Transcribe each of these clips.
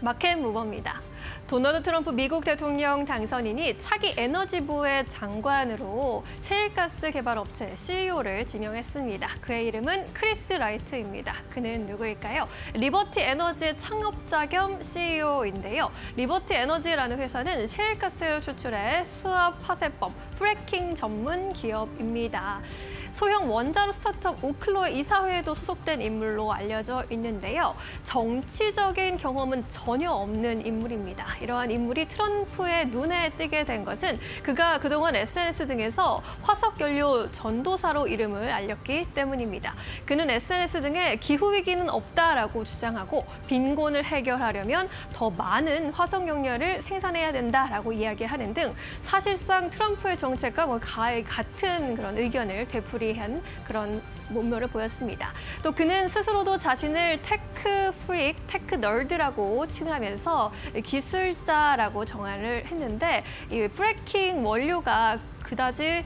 마켓 무버입니다. 도널드 트럼프 미국 대통령 당선인이 차기 에너지부의 장관으로 셰일가스 개발 업체 CEO를 지명했습니다. 그의 이름은 크리스 라이트입니다. 그는 누구일까요? 리버티 에너지의 창업자 겸 CEO인데요. 리버티 에너지라는 회사는 셰일가스 추출의 수압 파쇄법, 프래킹 전문 기업입니다. 소형 원자로 스타트업 오클로의 이사회에도 소속된 인물로 알려져 있는데요. 정치적인 경험은 전혀 없는 인물입니다. 이러한 인물이 트럼프의 눈에 띄게 된 것은 그가 그동안 SNS 등에서 화석연료 전도사로 이름을 알렸기 때문입니다. 그는 SNS 등에 기후위기는 없다라고 주장하고 빈곤을 해결하려면 더 많은 화석연료를 생산해야 된다라고 이야기하는 등 사실상 트럼프의 정책과 같은 그런 의견을 되풀이한 그런 면모를 보였습니다. 또 그는 스스로도 자신을 테크 프릭, 테크 널드라고 칭하면서 기술자라고 정의를 했는데 이 프래킹 원료가 그다지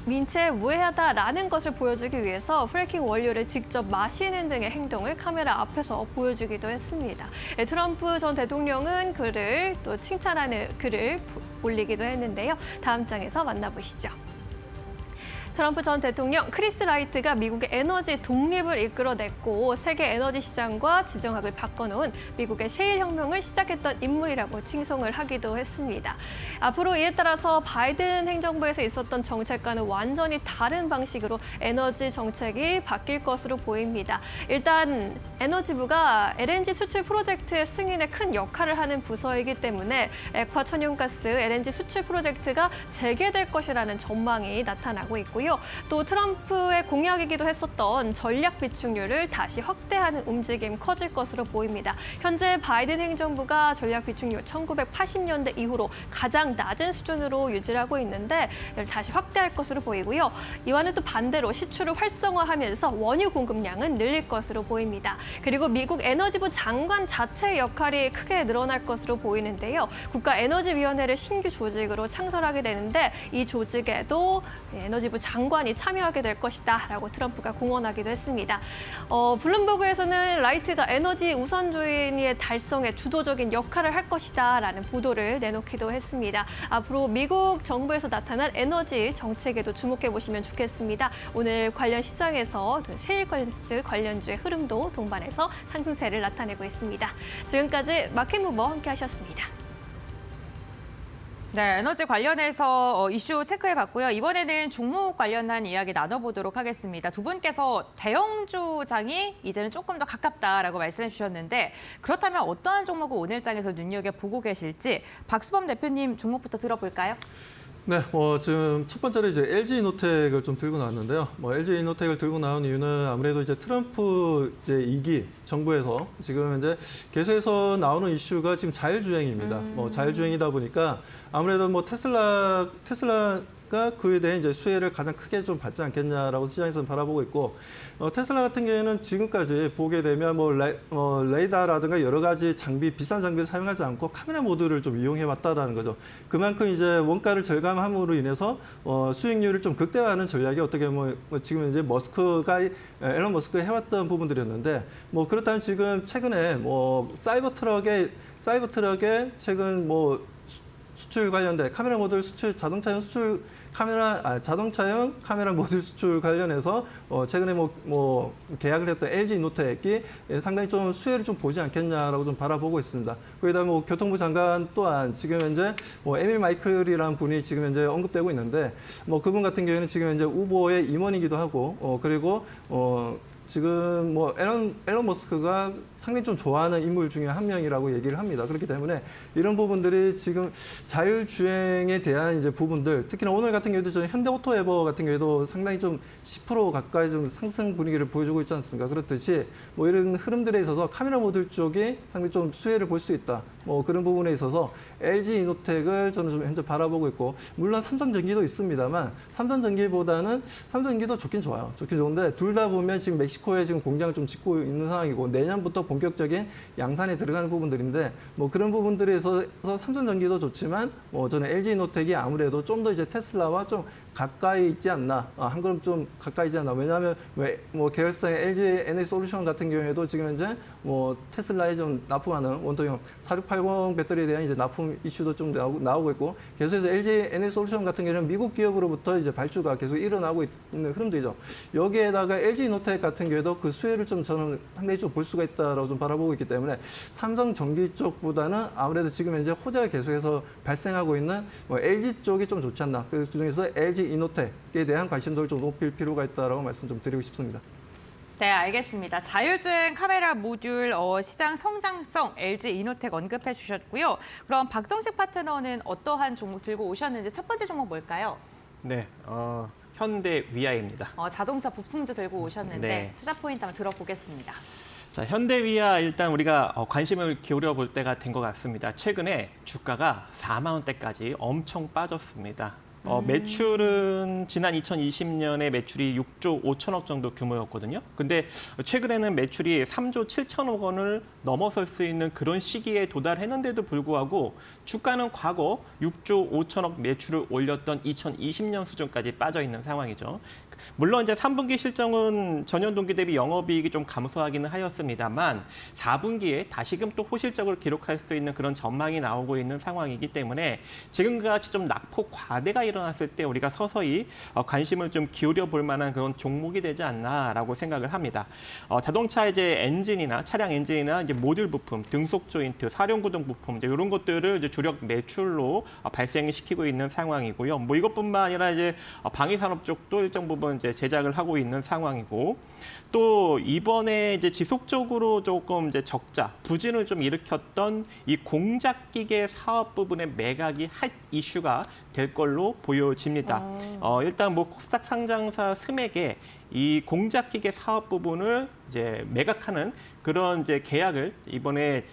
민체에 무해하다라는 것을 보여주기 위해서 프래킹 원료를 직접 마시는 등의 행동을 카메라 앞에서 보여주기도 했습니다. 트럼프 전 대통령은 그를 또 칭찬하는 글을 올리기도 했는데요. 다음 장에서 만나보시죠. 트럼프 전 대통령 크리스 라이트가 미국의 에너지 독립을 이끌어냈고 세계 에너지 시장과 지정학을 바꿔놓은 미국의 셰일 혁명을 시작했던 인물이라고 칭송을 하기도 했습니다. 앞으로 이에 따라서 바이든 행정부에서 있었던 정책과는 완전히 다른 방식으로 에너지 정책이 바뀔 것으로 보입니다. 일단 에너지부가 LNG 수출 프로젝트의 승인에 큰 역할을 하는 부서이기 때문에 액화 천연가스 LNG 수출 프로젝트가 재개될 것이라는 전망이 나타나고 있고요. 또 트럼프의 공약이기도 했었던 전략 비축률을 다시 확대하는 움직임 커질 것으로 보입니다. 현재 바이든 행정부가 전략 비축률 1980년대 이후로 가장 낮은 수준으로 유지하고 있는데 이를 다시 확대할 것으로 보이고요. 이와는 또 반대로 시추를 활성화하면서 원유 공급량은 늘릴 것으로 보입니다. 그리고 미국 에너지부 장관 자체의 역할이 크게 늘어날 것으로 보이는데요. 국가에너지위원회를 신규 조직으로 창설하게 되는데 이 조직에도 에너지부 장관이 참여하게 될 것이다라고 트럼프가 공언하기도 했습니다. 블룸버그에서는 라이트가 에너지 우선주의의 달성에 주도적인 역할을 할 것이다라는 보도를 내놓기도 했습니다. 앞으로 미국 정부에서 나타날 에너지 정책에도 주목해 보시면 좋겠습니다. 오늘 관련 시장에서 셰일가스 관련주의 흐름도 동반해서 상승세를 나타내고 있습니다. 지금까지 마켓무버 함께하셨습니다. 네, 에너지 관련해서 이슈 체크해봤고요. 이번에는 종목 관련한 이야기 나눠보도록 하겠습니다. 두 분께서 대형주장이 이제는 조금 더 가깝다라고 말씀해 주셨는데 그렇다면 어떠한 종목을 오늘 장에서 눈여겨보고 계실지 박수범 대표님 종목부터 들어볼까요? 네, 지금 첫 번째로 이제 LG이노텍을 좀 들고 나왔는데요. LG이노텍을 들고 나온 이유는 아무래도 이제 트럼프 이제 2기 정부에서 지금 이제 계속해서 나오는 이슈가 지금 자율주행입니다. 자율주행이다 보니까 아무래도 테슬라가 그에 대한 이제 수혜를 가장 크게 좀 받지 않겠냐라고 시장에서는 바라보고 있고, 테슬라 같은 경우에는 지금까지 보게 되면 레이더라든가 여러 가지 비싼 장비를 사용하지 않고 카메라 모듈을 좀 이용해 왔다라는 거죠. 그만큼 이제 원가를 절감함으로 인해서 수익률을 좀 극대화하는 전략이 어떻게 보면 지금 이제 앨런 머스크가 해왔던 부분들이었는데, 그렇다면 지금 최근에 사이버 트럭에 최근 수출 관련된 카메라 모듈 수출, 자동차용 카메라 모듈 수출 관련해서 최근에 계약을 했던 LG이노텍이 상당히 좀 수혜를 좀 보지 않겠냐라고 좀 바라보고 있습니다. 거기다 교통부 장관 또한 지금 현재 에밀 마이클이라는 분이 지금 현재 언급되고 있는데 그분 같은 경우에는 지금 현재 우버의 임원이기도 하고 그리고 지금 앨런 머스크가 상당히 좀 좋아하는 인물 중에 한 명이라고 얘기를 합니다. 그렇기 때문에 이런 부분들이 지금 자율주행에 대한 이제 부분들, 특히나 오늘 같은 경우도 저는 현대오토에버 같은 경우도 상당히 좀 10% 가까이 좀 상승 분위기를 보여주고 있지 않습니까? 그렇듯이 이런 흐름들에 있어서 카메라 모듈 쪽이 상당히 좀 수혜를 볼 수 있다. 그런 부분에 있어서 LG이노텍을 저는 좀 현재 바라보고 있고, 물론 삼성전기도 있습니다만 삼성전기도 좋긴 좋아요. 좋긴 좋은데 둘 다 보면 지금 멕시코에 지금 공장을 좀 짓고 있는 상황이고 내년부터 본격적인 양산에 들어가는 부분들인데 그런 부분들에 있어서 삼성전기도 좋지만 저는 LG이노텍이 아무래도 좀 더 이제 테슬라와 좀 가까이 있지 않나, 한 걸음 좀 가까이 있지 않나. 왜냐하면 뭐 계열사의 LG 에너지솔루션 같은 경우에도 지금 현재 뭐 테슬라에 좀 납품하는 원통형 4680 배터리에 대한 이제 납품 이슈도 좀 나오고 있고, 계속해서 LG 에너지솔루션 같은 경우는 미국 기업으로부터 이제 발주가 계속 일어나고 있는 흐름들이죠. 여기에다가 LG 이노텍 같은 경우에도 그 수혜를 좀 저는 상당히 좀 볼 수가 있다라고 좀 바라보고 있기 때문에 삼성전기 쪽보다는 아무래도 지금 현재 호재가 계속해서 발생하고 있는 뭐 LG 쪽이 좀 좋지 않나. 그래서 그중에서 LG 이노텍에 대한 관심도를 좀 높일 필요가 있다라고 말씀 좀 드리고 싶습니다. 네, 알겠습니다. 자율주행 카메라 모듈 시장 성장성 LG 이노텍 언급해 주셨고요. 그럼 박정식 파트너는 어떠한 종목 들고 오셨는지 첫 번째 종목 뭘까요? 네, 현대 위아입니다. 자동차 부품주 들고 오셨는데 네. 투자 포인트 한번 들어보겠습니다. 자, 현대위아 일단 우리가 관심을 기울여 볼 때가 된 것 같습니다. 최근에 주가가 4만 원대까지 엄청 빠졌습니다. 매출은 지난 2020년에 매출이 6조 5천억 정도 규모였거든요. 근데 최근에는 매출이 3조 7천억 원을 넘어설 수 있는 그런 시기에 도달했는데도 불구하고 주가는 과거 6조 5천억 매출을 올렸던 2020년 수준까지 빠져 있는 상황이죠. 물론 이제 3분기 실적은 전년 동기 대비 영업이익이 좀 감소하기는 하였습니다만 4분기에 다시금 또 호실적을 기록할 수 있는 그런 전망이 나오고 있는 상황이기 때문에 지금과 같이 좀 낙폭 과대가 일어났을 때 우리가 서서히 관심을 좀 기울여 볼 만한 그런 종목이 되지 않나라고 생각을 합니다. 자동차 이제 엔진이나 차량 엔진이나 이제 모듈 부품, 등속 조인트, 사륜구동 부품 이제 이런 것들을 이제 주력 매출로 발생시키고 있는 상황이고요. 뭐 이것뿐만 아니라 이제 방위 산업 쪽도 일정 부분 이제 제작을 하고 있는 상황이고, 또 이번에 이제 지속적으로 조금 이제 적자, 부진을 좀 일으켰던 이 공작기계 사업 부분의 매각이 핫 이슈가 될 걸로 보여집니다. 일단 뭐 코스닥 상장사 스맥에 이 공작기계 사업 부분을 이제 매각하는 그런 이제 계약을 이번에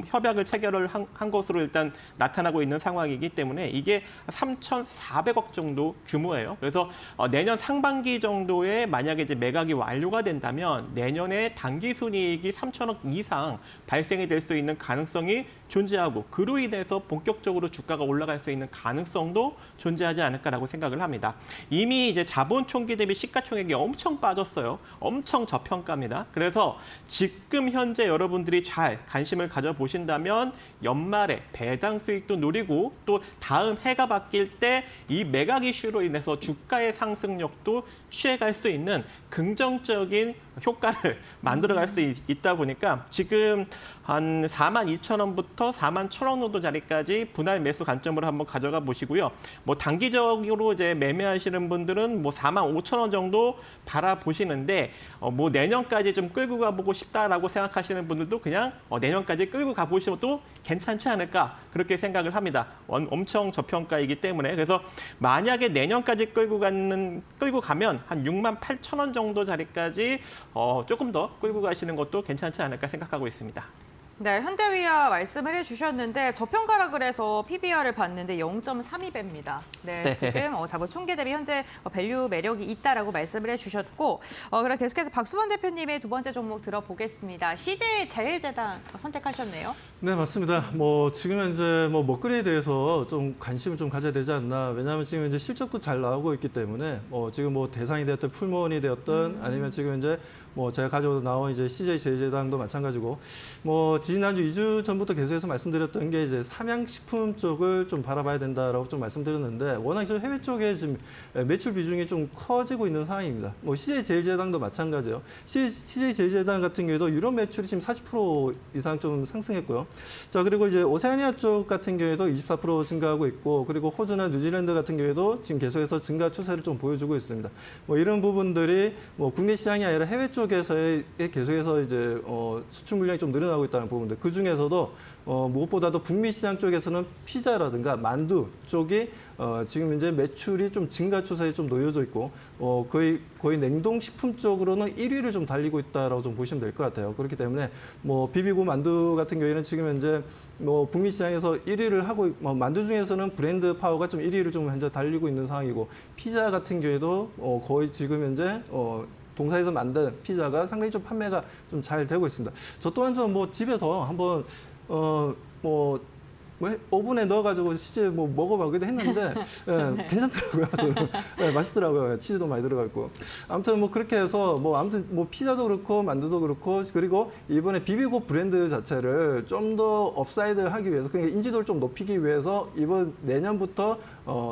협약을 체결을 한 것으로 일단 나타나고 있는 상황이기 때문에 이게 3,400억 정도 규모예요. 그래서 내년 상반기 정도에 만약에 이제 매각이 완료가 된다면 내년에 당기순이익이 3천억 이상 발생이 될 수 있는 가능성이 존재하고, 그로 인해서 본격적으로 주가가 올라갈 수 있는 가능성도 존재하지 않을까라고 생각을 합니다. 이미 이제 자본 총기 대비 시가총액이 엄청 빠졌어요. 엄청 저평가입니다. 그래서 지금 현재 여러분들이 잘 관심을 가져보신다면 연말에 배당 수익도 노리고, 또 다음 해가 바뀔 때 이 매각 이슈로 인해서 주가의 상승력도 취해갈 수 있는 긍정적인 효과를 만들어갈 수 있다 보니까 지금 한 42,000원부터 41,000원 정도 자리까지 분할 매수 관점으로 한번 가져가 보시고요. 뭐 단기적으로 이제 매매하시는 분들은 뭐 45,000원 정도 바라보시는데 뭐 내년까지 좀 끌고 가보고 싶다라고 생각하시는 분들도 그냥 내년까지 끌고 가보시면 또 괜찮지 않을까 그렇게 생각을 합니다. 엄청 저평가이기 때문에. 그래서 만약에 내년까지 끌고 가면 한 68,000원 정도 자리까지 조금 더 끌고 가시는 것도 괜찮지 않을까 생각하고 있습니다. 네, 현대위아 말씀을 해주셨는데 저평가라 그래서 PBR을 봤는데 0.32배입니다. 네, 네. 지금 자본 총계 대비 현재 밸류 매력이 있다라고 말씀을 해주셨고, 그럼 계속해서 박수범 대표님의 두 번째 종목 들어보겠습니다. CJ제일제당 선택하셨네요. 네, 맞습니다. 뭐 지금 현재 뭐 먹거리에 대해서 좀 관심을 좀 가져야 되지 않나. 왜냐하면 지금 이제 실적도 잘 나오고 있기 때문에 지금 뭐 대상이 되었던 풀무원이 되었던 아니면 지금 현재 뭐 제가 가지고 나온 이제 CJ제일제당도 마찬가지고, 뭐 지난주 2주 전부터 계속해서 말씀드렸던 게 이제 삼양식품 쪽을 좀 바라봐야 된다라고 좀 말씀드렸는데, 워낙 지금 해외 쪽에 지금 매출 비중이 좀 커지고 있는 상황입니다. 뭐 CJ제일제당도 마찬가지예요. CJ제일제당 같은 경우에도 유럽 매출이 지금 40% 이상 좀 상승했고요. 자, 그리고 이제 오세아니아 쪽 같은 경우에도 24% 증가하고 있고, 그리고 호주나 뉴질랜드 같은 경우에도 지금 계속해서 증가 추세를 좀 보여주고 있습니다. 뭐 이런 부분들이 뭐 국내 시장이 아니라 해외 쪽에서의 계속해서 이제 수출 물량이 좀 늘어나고 있다는 부분들. 그 중에서도 무엇보다도 북미 시장 쪽에서는 피자라든가 만두 쪽이 지금 이제 매출이 좀 증가 추세에 좀 놓여져 있고, 거의 냉동식품 쪽으로는 1위를 좀 달리고 있다라고 좀 보시면 될 것 같아요. 그렇기 때문에 뭐 비비고 만두 같은 경우에는 지금 현재 뭐 북미 시장에서 1위를 하고, 만두 중에서는 브랜드 파워가 좀 1위를 좀 현재 달리고 있는 상황이고, 피자 같은 경우에도 거의 지금 현재 동사에서 만든 피자가 상당히 좀 판매가 좀 잘 되고 있습니다. 저 또한 좀 뭐 집에서 한번 뭐 뭐 오븐에 넣어가지고 치즈 뭐 먹어보기도 했는데 예, 괜찮더라고요. 저는 예, 맛있더라고요. 치즈도 많이 들어가 있고 아무튼 뭐 그렇게 해서 뭐 아무튼 뭐 피자도 그렇고 만두도 그렇고 그리고 이번에 비비고 브랜드 자체를 좀 더 업사이드하기 위해서 그러니까 인지도를 좀 높이기 위해서 이번 내년부터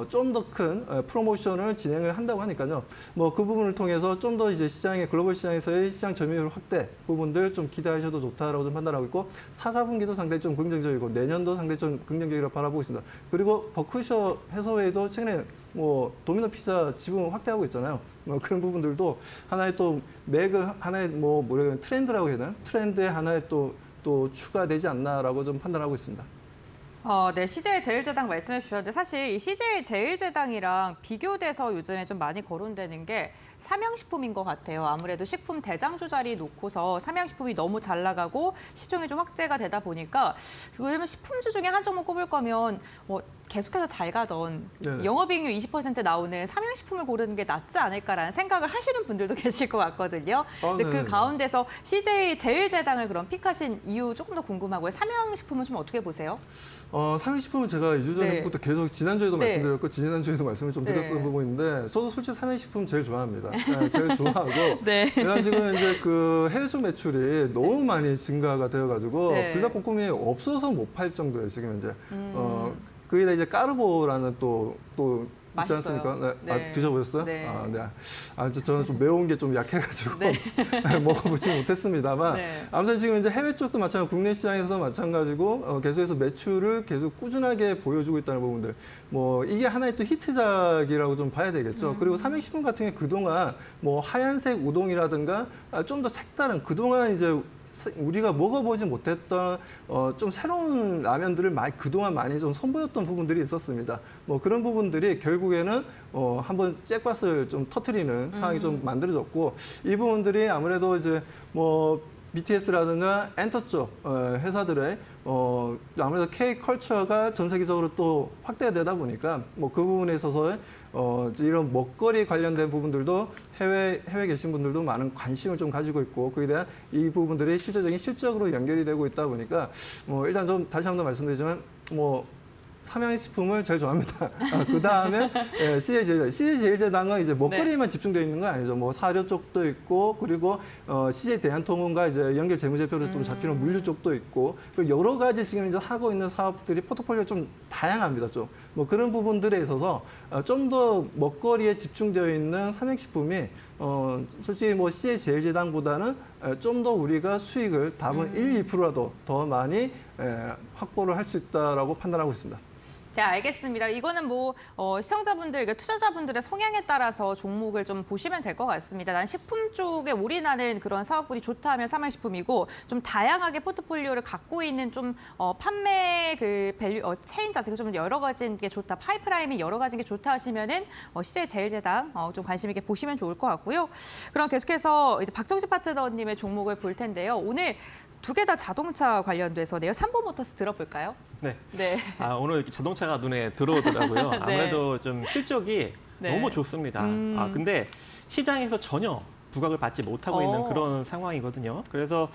좀 더 큰 프로모션을 진행을 한다고 하니까요. 뭐 그 부분을 통해서 좀 더 이제 시장의 글로벌 시장에서의 시장 점유율 확대 부분들 좀 기대하셔도 좋다라고 좀 판단하고 있고 4, 4분기도 상당히 좀 긍정적이고 내년도 상당히 좀 긍정적이라고 바라보고 있습니다. 그리고 버크셔 해서웨이도 최근에 뭐 도미노 피자 지분 확대하고 있잖아요. 뭐 그런 부분들도 하나의 또 매그 하나의 뭐 뭐라 트렌드라고 해야 되나? 트렌드의 하나의 또 추가되지 않나라고 좀 판단하고 있습니다. 네, CJ 제일제당 말씀해 주셨는데 사실 이 CJ 제일제당이랑 비교돼서 요즘에 좀 많이 거론되는 게 삼양식품인 것 같아요. 아무래도 식품 대장주 자리 놓고서 삼양식품이 너무 잘 나가고 시중이 좀 확대가 되다 보니까 왜냐면 식품주 중에 한 종목 꼽을 거면 뭐 계속해서 잘 가던 네네. 영업이익률 20% 나오는 삼양식품을 고르는 게 낫지 않을까라는 생각을 하시는 분들도 계실 것 같거든요. 근데 그 네네네. 가운데서 CJ 제일제당을 그럼 픽하신 이유 조금 더 궁금하고요. 삼양식품은 좀 어떻게 보세요? 삼양식품은 제가 2주 전부터 계속 지난주에도 네. 말씀드렸고 지난주에도 말씀을 좀 드렸던 네. 부분인데 저도 솔직히 삼양식품 제일 좋아합니다. 네, 제일 좋아하고 네. 내가 지금 이제 그 해외 수 매출이 너무 많이 증가가 되어가지고 네. 불닭볶음이 없어서 못 팔 정도예요 지금 이제. 거기다 이제 까르보라는 또 있지 맛있어요. 않습니까? 네. 네. 아, 드셔보셨어요? 네. 네. 저는 좀 매운 게 좀 약해가지고 네. 먹어보지 못했습니다만 네. 아무튼 지금 이제 해외 쪽도 마찬가지고 국내 시장에서도 마찬가지고 계속해서 매출을 계속 꾸준하게 보여주고 있다는 부분들. 뭐 이게 하나의 또 히트작이라고 좀 봐야 되겠죠. 그리고 삼양식품 같은 경우 그동안 뭐 하얀색 우동이라든가 좀 더 색다른 그동안 이제 우리가 먹어보지 못했던 좀 새로운 라면들을 그동안 많이 좀 선보였던 부분들이 있었습니다. 뭐 그런 부분들이 결국에는 한번 잭밭을 좀 터트리는 상황이 좀 만들어졌고 이 부분들이 아무래도 이제 뭐 BTS라든가 엔터 쪽 회사들의 아무래도 K-컬처가 전 세계적으로 또 확대가 되다 보니까 뭐 그 부분에 있어서 이런 먹거리 관련된 부분들도 해외 계신 분들도 많은 관심을 좀 가지고 있고 그에 대한 이 부분들이 실질적인 실적으로 연결이 되고 있다 보니까 뭐 일단 좀 다시 한번 말씀드리지만 뭐 삼양식품을 제일 좋아합니다. 그 다음에 CJ 제일제당은 이제 먹거리에만 집중되어 있는 건 아니죠. 뭐 사료 쪽도 있고 그리고 CJ 대한통운과 이제 연결 재무제표로 좀 잡히는 물류 쪽도 있고 그리고 여러 가지 지금 이제 하고 있는 사업들이 포트폴리오 좀 다양합니다. 좀 뭐 그런 부분들에 있어서 좀 더 먹거리에 집중되어 있는 삼양식품이 솔직히 뭐 CJ 제일제당보다는 좀 더 우리가 수익을 답은 1, 2%라도 더 많이 확보를 할 수 있다라고 판단하고 있습니다. 네, 알겠습니다. 이거는 뭐 시청자분들, 투자자분들의 성향에 따라서 종목을 좀 보시면 될 것 같습니다. 난 식품 쪽에 올인하는 그런 사업군이 좋다 하면 삼양식품이고 좀 다양하게 포트폴리오를 갖고 있는 좀 판매 그 밸류 체인 자체가 좀 여러 가지인 게 좋다, 파이프라인이 여러 가지인 게 좋다 하시면은 CJ 제일제당 좀 관심 있게 보시면 좋을 것 같고요. 그럼 계속해서 이제 박정식 파트너님의 종목을 볼 텐데요. 오늘 두 개 다 자동차 관련돼서네요. 삼보모터스 들어볼까요? 네. 네. 오늘 이렇게 자동차가 눈에 들어오더라고요. 아무래도 좀 실적이 네. 너무 좋습니다. 근데 시장에서 전혀 부각을 받지 못하고 있는 그런 상황이거든요. 그래서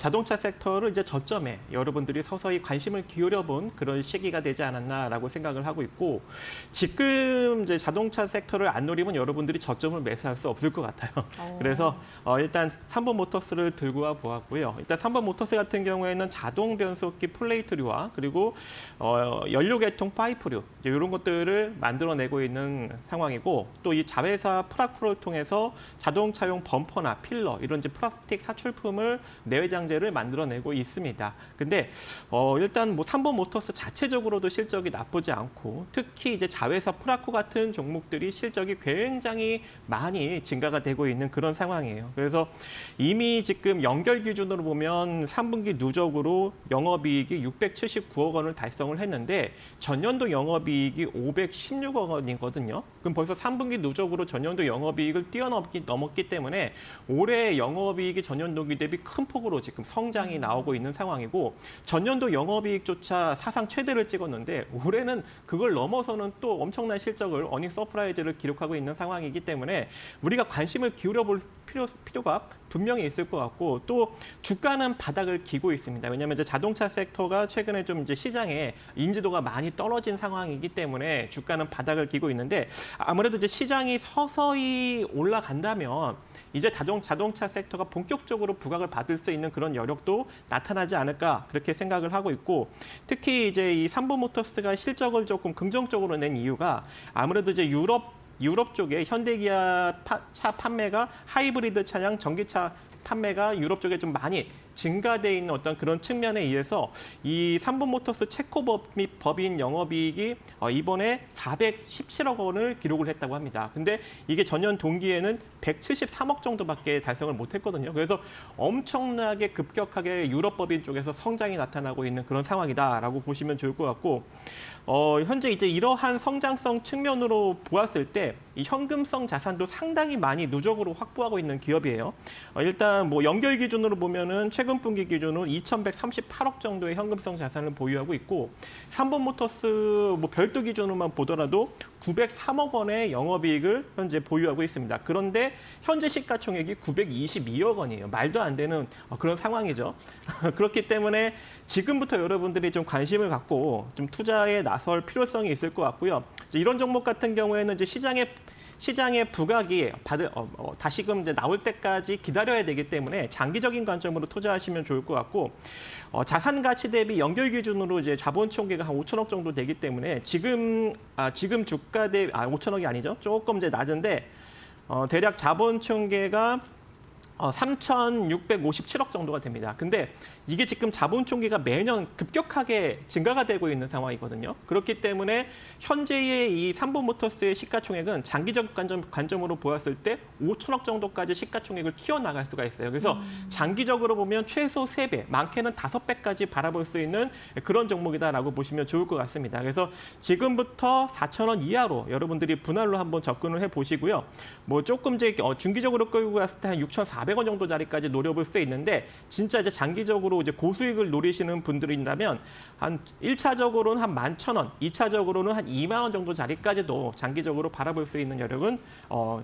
자동차 섹터를 이제 저점에 여러분들이 서서히 관심을 기울여본 그런 시기가 되지 않았나라고 생각을 하고 있고 지금 이제 자동차 섹터를 안 노리면 여러분들이 저점을 매수할 수 없을 것 같아요. 그래서 일단 3번 모터스를 들고 와 보았고요. 일단 3번 모터스 같은 경우에는 자동 변속기 플레이트류와 그리고 연료 계통 파이프류 이런 것들을 만들어내고 있는 상황이고 또 이 자회사 프라코를 통해서 자동차용 범퍼나 필러 이런 이제 플라스틱 사출품을 내외장재를 만들어내고 있습니다. 근데 일단 뭐 3번 모터스 자체적으로도 실적이 나쁘지 않고 특히 이제 자회사 프라코 같은 종목들이 실적이 굉장히 많이 증가가 되고 있는 그런 상황이에요. 그래서 이미 지금 연결 기준으로 보면 3분기 누적으로 영업이익이 679억 원을 달성을 했는데 전년도 영업이익이 516억 원이거든요. 그럼 벌써 3분기 누적으로 전년도 영업이익을 넘었기 때문에 올해 영업이익이 전년도기 대비 큰 폭으로 지금 성장이 나오고 있는 상황이고 전년도 영업이익조차 사상 최대를 찍었는데 올해는 그걸 넘어서는 또 엄청난 실적을 어닝 서프라이즈를 기록하고 있는 상황이기 때문에 우리가 관심을 기울여 볼 필요가 분명히 있을 것 같고 또 주가는 바닥을 기고 있습니다. 왜냐하면 이제 자동차 섹터가 최근에 좀 이제 시장에 인지도가 많이 떨어진 상황이기 때문에 주가는 바닥을 기고 있는데 아무래도 이제 시장이 서서히 올라간다면 이제 자동차 섹터가 본격적으로 부각을 받을 수 있는 그런 여력도 나타나지 않을까 그렇게 생각을 하고 있고 특히 이제 이 삼보모터스가 실적을 조금 긍정적으로 낸 이유가 아무래도 이제 유럽 쪽에 현대기아 차 판매가 하이브리드 차량, 전기차 판매가 유럽 쪽에 좀 많이 증가돼 있는 어떤 그런 측면에 의해서 이 삼보모터스 체코법인 영업이익이 이번에 417억 원을 기록을 했다고 합니다. 근데 이게 전년 동기에는 173억 정도밖에 달성을 못했거든요. 그래서 엄청나게 급격하게 유럽법인 쪽에서 성장이 나타나고 있는 그런 상황이다라고 보시면 좋을 것 같고 현재 이제 이러한 성장성 측면으로 보았을 때 이 현금성 자산도 상당히 많이 누적으로 확보하고 있는 기업이에요. 일단 뭐 연결 기준으로 보면은 최근 분기 기준으로 2,138억 정도의 현금성 자산을 보유하고 있고 삼본모터스 뭐 별도 기준으로만 보더라도 903억 원의 영업이익을 현재 보유하고 있습니다. 그런데 현재 시가총액이 922억 원이에요. 말도 안 되는 그런 상황이죠. 그렇기 때문에 지금부터 여러분들이 좀 관심을 갖고 좀 투자에 나설 필요성이 있을 것 같고요. 이런 종목 같은 경우에는 이제 시장의 부각이 다시금 이제 나올 때까지 기다려야 되기 때문에 장기적인 관점으로 투자하시면 좋을 것 같고 자산 가치 대비 연결 기준으로 이제 자본 총계가 한 5천억 정도 되기 때문에 지금 주가 대비 5천억이 아니죠. 조금 이제 낮은데 대략 자본 총계가 3,657억 정도가 됩니다. 근데 이게 지금 자본 총계가 매년 급격하게 증가가 되고 있는 상황이거든요. 그렇기 때문에 현재의 이 삼보모터스의 시가총액은 장기적 관점으로 보았을 때 5천억 정도까지 시가총액을 키워나갈 수가 있어요. 그래서 장기적으로 보면 최소 3배, 많게는 5배까지 바라볼 수 있는 그런 종목이다라고 보시면 좋을 것 같습니다. 그래서 지금부터 4,000원 이하로 여러분들이 분할로 한번 접근을 해보시고요. 뭐 조금 이제 중기적으로 끌고 갔을 때 한 6,400원 정도 자리까지 노려볼 수 있는데 진짜 이제 장기적으로 이제 고수익을 노리시는 분들이 있다면 한 1차적으로는 한 11,000원, 2차적으로는 한 2만 원 정도 자리까지도 장기적으로 바라볼 수 있는 여력은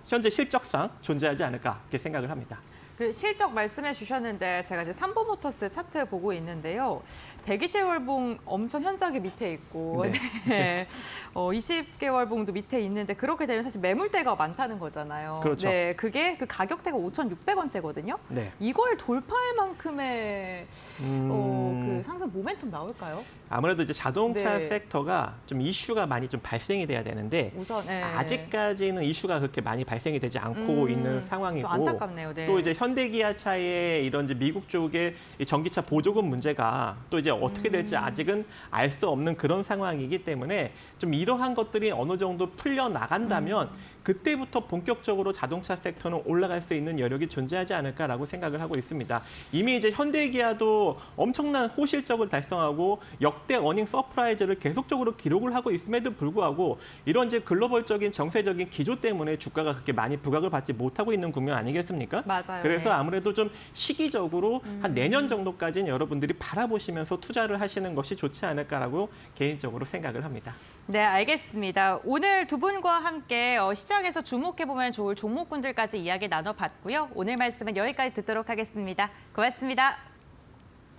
현재 실적상 존재하지 않을까 이렇게 생각을 합니다. 그 실적 말씀해 주셨는데 제가 이제 삼보모터스 차트 보고 있는데요. 120개월봉 엄청 현저하게 밑에 있고 네. 20개월봉도 밑에 있는데 그렇게 되면 사실 매물대가 많다는 거잖아요. 그렇죠. 네, 그게 그 가격대가 5,600원대거든요. 네. 이걸 돌파할 만큼의 그 상승 모멘텀 나올까요? 아무래도 이제 자동차 네. 섹터가 좀 이슈가 많이 좀 발생이 돼야 되는데 우선 네. 아직까지는 이슈가 그렇게 많이 발생이 되지 않고 있는 상황이고 좀 안타깝네요. 네. 또 이제 현대기아차의 이런 이제 미국 쪽의 이 전기차 보조금 문제가 또 이제 어떻게 될지 아직은 알 수 없는 그런 상황이기 때문에 좀 이러한 것들이 어느 정도 풀려 나간다면 그때부터 본격적으로 자동차 섹터는 올라갈 수 있는 여력이 존재하지 않을까라고 생각을 하고 있습니다. 이미 이제 현대기아도 엄청난 호실적을 달성하고 역대 어닝 서프라이즈를 계속적으로 기록을 하고 있음에도 불구하고 이런 이제 글로벌적인 정세적인 기조 때문에 주가가 그렇게 많이 부각을 받지 못하고 있는 국면 아니겠습니까? 맞아요. 그래서 네. 아무래도 좀 시기적으로 한 내년 정도까지는 여러분들이 바라보시면서 투자를 하시는 것이 좋지 않을까라고 개인적으로 생각을 합니다. 네, 알겠습니다. 오늘 두 분과 함께 시장에서 주목해보면 좋을 종목군들까지 이야기 나눠봤고요. 오늘 말씀은 여기까지 듣도록 하겠습니다. 고맙습니다.